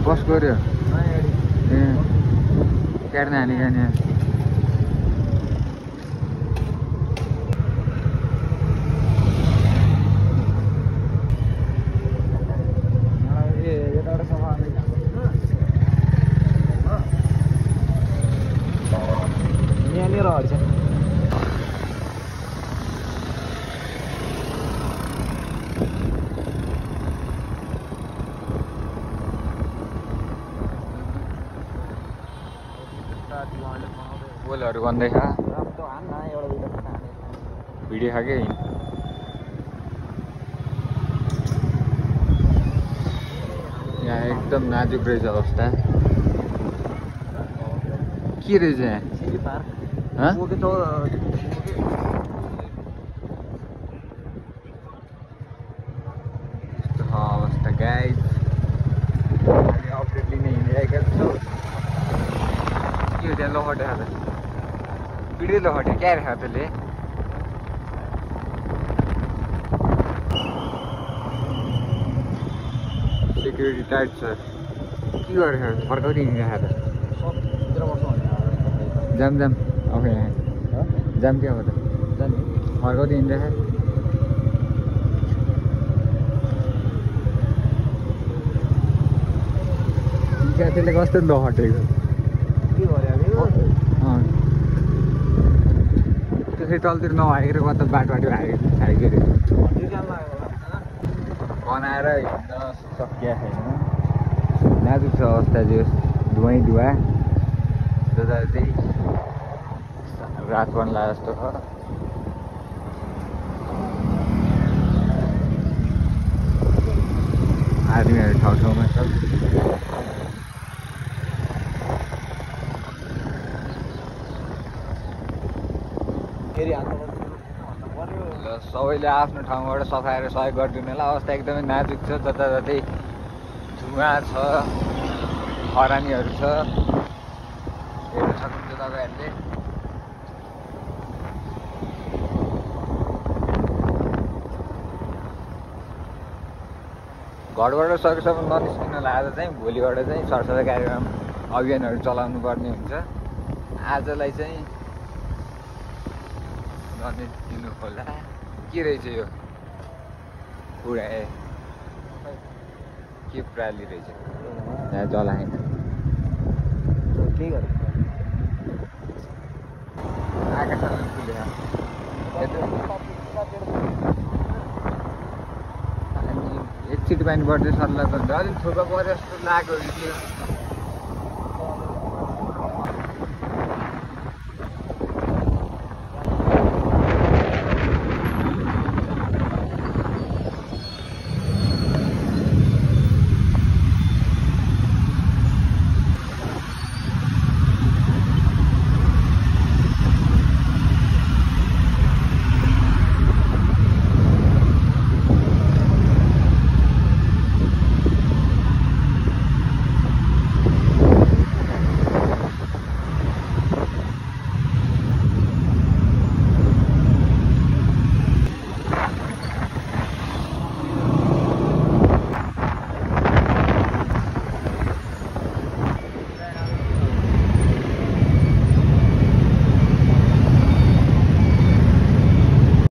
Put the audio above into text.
बस गऱ्यो ए क्याट्ने हाने गाने यहाँनिर हट्छ बोलहरू भन्दैछ भिडियो खाएकै यहाँ एकदम नाजुक रहेछ अवस्था के रहेछ यहाँ अवस्था गाइस अपडेट लिने हिँडिरहेका छौँ के हो त्यहाँ लहटे खाँदा भिडियो लहटे क्या राखेको त्यसले सेक्युरिटी टाइट छ के गरेर फर्काउँदै हिँडिरहेको त जाम जाम अब यहाँ जाम क्या हो त फर्काउँदै हिँडिरहेको त्यसले कस्तो लहटेको त्यसरी तलतिर नहालेर कता बाटो हाइगयो अरे बनाएर हिँड्न सकिया छैन नाजुक छ अवस्था जो धुवै धुवा जताततै रात बन्ला जस्तो छ आदमीहरू ठाउँ ठाउँमा छ सबैले आफ्नो ठाउँबाट सफाएर सहयोग गरिदिनुलाई अवस्था एकदमै नाजुक छ जताततै धुवा छ खरानीहरू छ हेर्न सक्नुहुन्छ तपाईँहरूले घरबाट सकेसम्म ननिस्किन लाग्दा चाहिँ भोलिबाट चाहिँ सरसफाइ कार्यक्रम अभियानहरू चलाउनु पर्ने हुन्छ आजलाई चाहिँ दिनु होला के रहेछ यो पुरा के प्राली रहेछ यहाँ जलाएन आकाशमा फुले एकचोटि पानी पर्दै सर्ला त अलिक थोपा परे जस्तो लाग्यो